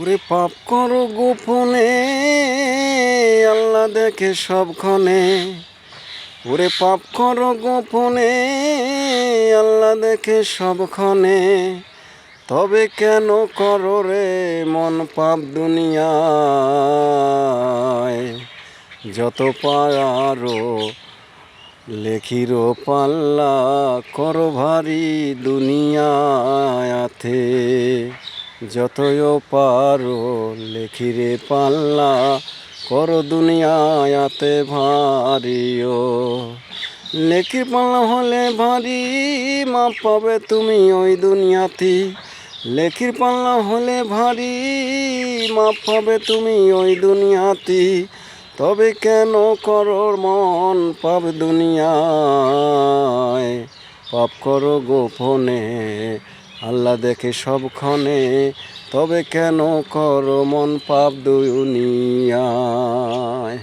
ওরে পাপ করো গোপনে, আল্লাহ দেখে সবক্ষণে। ওরে পাপ করো গোপনে, আল্লাহ দেখে সবক্ষণে। তবে কেন করো রে মন পাপ দুনিয়ায়? যত পারো লেখিরো পাল্লা করো ভারী দুনিয়াতে। যতই পারো লেখিরে পাল্লা করো দুনিয়াতে ভারিও। লেখির পাল্লা হলে ভারী মাপ পাবে তুমি ওই দুনিয়াতে। লেখির পাল্লা হলে ভারী মাপ পাবে তুমি ওই দুনিয়াতে। তবে কেন করো মন পাপ দুনিয়ায়? পাপ করো গোপনে, আল্লাহ দেখে সবক্ষণে। তবে কেন করো মন পাপ দুনিয়ায়?